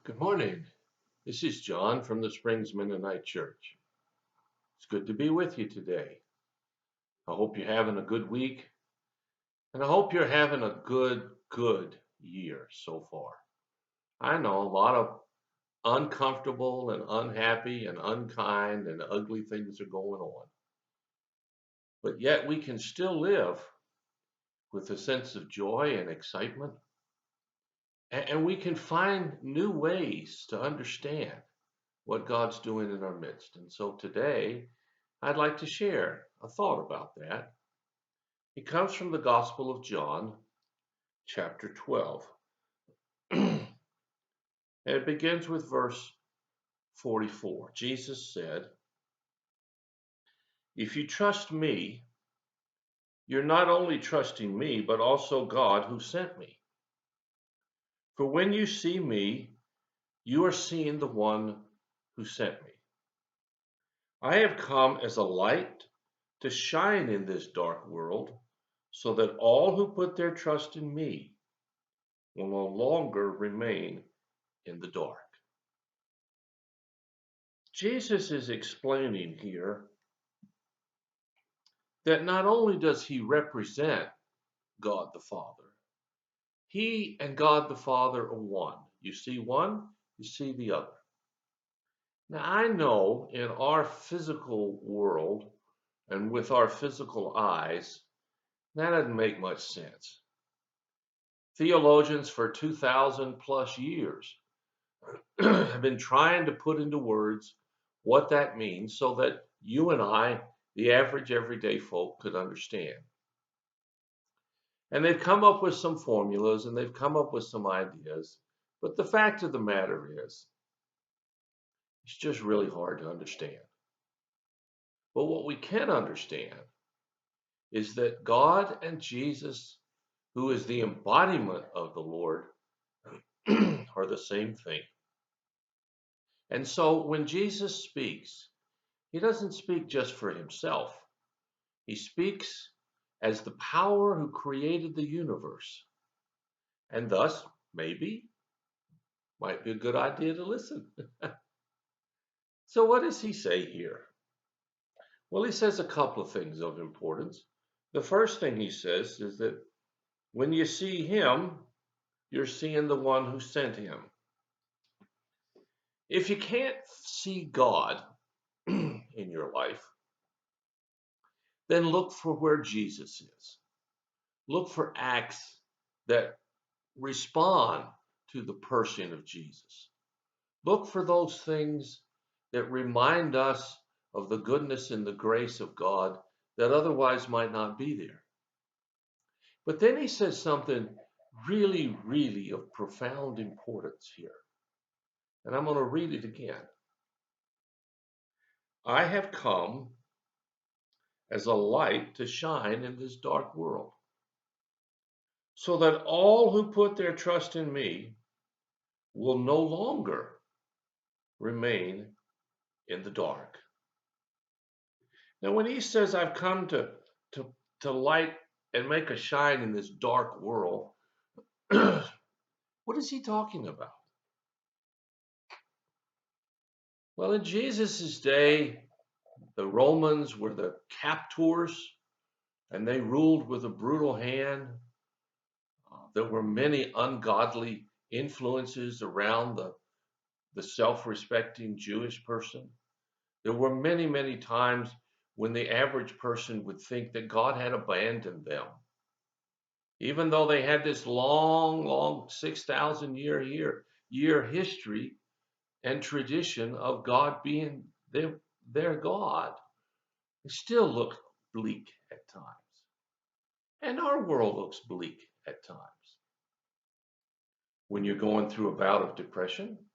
Good morning. This is John from the Springs Mennonite Church. It's good to be with you today. I hope you're having a good week, and I hope you're having a good year so far. I know a lot of uncomfortable and unhappy and unkind and ugly things are going on, but yet we can still live with a sense of joy and excitement, and we can find new ways to understand what God's doing in our midst. And so today, I'd like to share a thought about that. It comes from the Gospel of John, chapter 12. And it begins with verse 44. Jesus said, "If you trust me, you're not only trusting me, but also God who sent me. For when you see me, you are seeing the one who sent me. I have come as a light to shine in this dark world, so that all who put their trust in me will no longer remain in the dark." Jesus is explaining here that not only does he represent God the Father, he and God the Father are one. You see one, you see the other. Now, I know in our physical world and with our physical eyes, that doesn't make much sense. Theologians for 2,000 plus years have been trying to put into words what that means so that you and I, the average everyday folk, could understand. And they've come up with some formulas and they've come up with some ideas. But the fact of the matter is, it's just really hard to understand. But what we can understand is that God and Jesus, who is the embodiment of the Lord, are the same thing. And so when Jesus speaks, he doesn't speak just for himself. He speaks as the power who created the universe. And thus, maybe, might be a good idea to listen. So what does he say here? Well, he says a couple of things of importance. The first thing he says is that when you see him, you're seeing the one who sent him. If you can't see God in your life, then look for where Jesus is. Look for acts that respond to the person of Jesus. Look for those things that remind us of the goodness and the grace of God that otherwise might not be there. But then he says something really of profound importance here. And I'm going to read it again. I have come as a light to shine in this dark world, so that all who put their trust in me will no longer remain in the dark. Now, when he says, I've come to light and make a shine in this dark world, what is he talking about? Well, in Jesus' day, the Romans were the captors and they ruled with a brutal hand. There were many ungodly influences around the self-respecting Jewish person. There were many times when the average person would think that God had abandoned them. Even though they had this long 6,000 year history and tradition of God being their God, it still looked bleak at times. And our world looks bleak at times. When you're going through a bout of depression,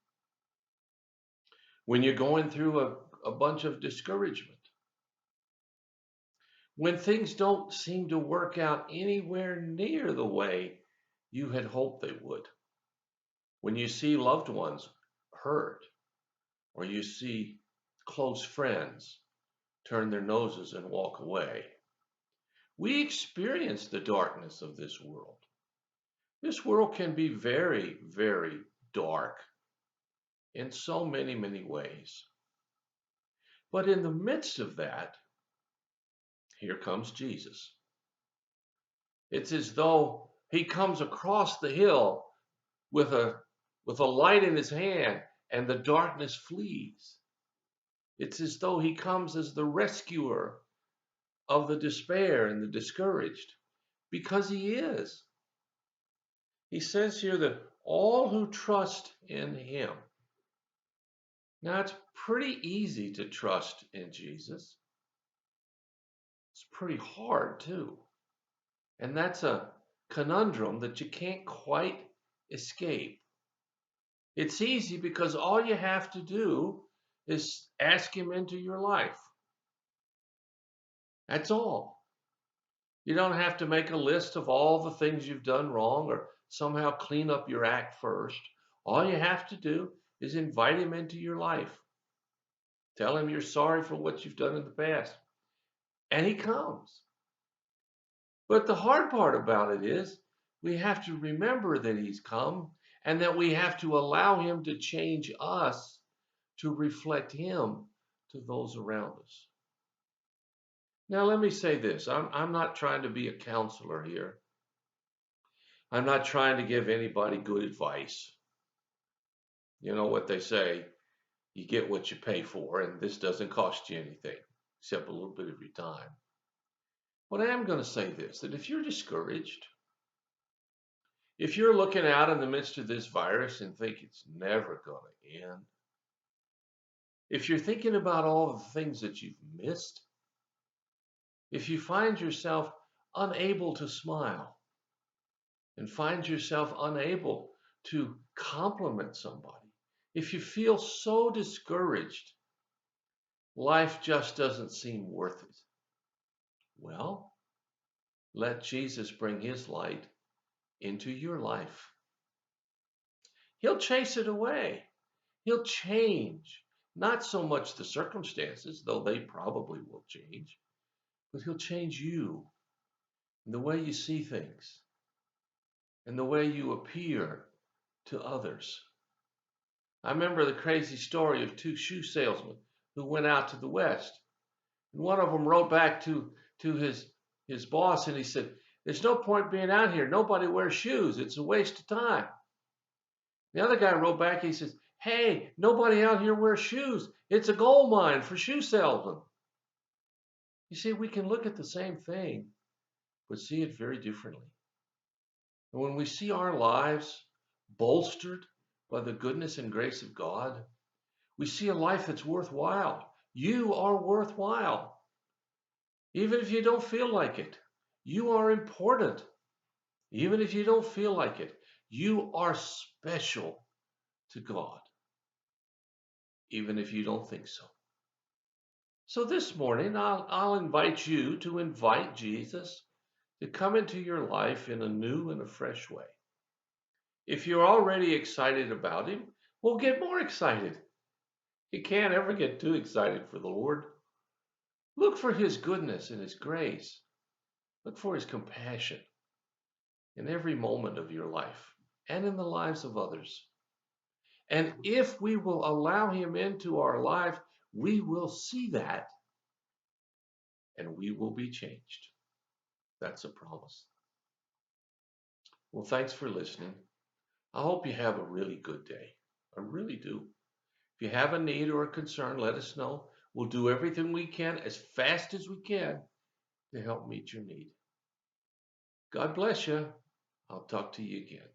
when you're going through a bunch of discouragement, when things don't seem to work out anywhere near the way you had hoped they would, when you see loved ones hurt, or you see close friends turn their noses and walk away, we experience the darkness of this world. This world can be very dark. in so many, many ways. But in the midst of that, here comes Jesus. It's as though he comes across the hill with a light in his hand and the darkness flees. It's as though he comes as the rescuer of the despair and the discouraged, because he is. He says here that all who trust in him. Now, it's pretty easy to trust in Jesus. It's pretty hard, too. And that's a conundrum that you can't quite escape. It's easy because all you have to do is ask him into your life. That's all. You don't have to make a list of all the things you've done wrong or somehow clean up your act first. All you have to do is invite him into your life. Tell him you're sorry for what you've done in the past. And he comes. But the hard part about it is we have to remember that he's come and that we have to allow him to change us to reflect him to those around us. Now, let me say this. I'm not trying to be a counselor here. I'm not trying to give anybody good advice. You know what they say, you get what you pay for, and this doesn't cost you anything except a little bit of your time. But I am going to say this, that if you're discouraged, if you're looking out in the midst of this virus and think it's never going to end, if you're thinking about all the things that you've missed, if you find yourself unable to smile and find yourself unable to compliment somebody, if you feel so discouraged, life just doesn't seem worth it. Well, let Jesus bring his light into your life. He'll chase it away. He'll change, not so much the circumstances, though they probably will change, but he'll change you and the way you see things and the way you appear to others. I remember the crazy story of two shoe salesmen who went out to the West. And one of them wrote back to his boss and he said, "There's no point being out here. Nobody wears shoes. It's a waste of time." The other guy wrote back, he says, "Hey, nobody out here wears shoes. It's a gold mine for shoe salesmen." You see, we can look at the same thing, but see it very differently. And when we see our lives bolstered by the goodness and grace of God, we see a life that's worthwhile. You are worthwhile. Even if you don't feel like it, you are important. Even if you don't feel like it, you are special to God. Even if you don't think so. So this morning, I'll invite you to invite Jesus to come into your life in a new and a fresh way. If you're already excited about him, well, get more excited. You can't ever get too excited for the Lord. Look for his goodness and his grace. Look for his compassion in every moment of your life and in the lives of others. And if we will allow him into our life, we will see that and we will be changed. That's a promise. Well, thanks for listening. I hope you have a really good day. I really do. If you have a need or a concern, let us know. We'll do everything we can as fast as we can to help meet your need. God bless you. I'll talk to you again.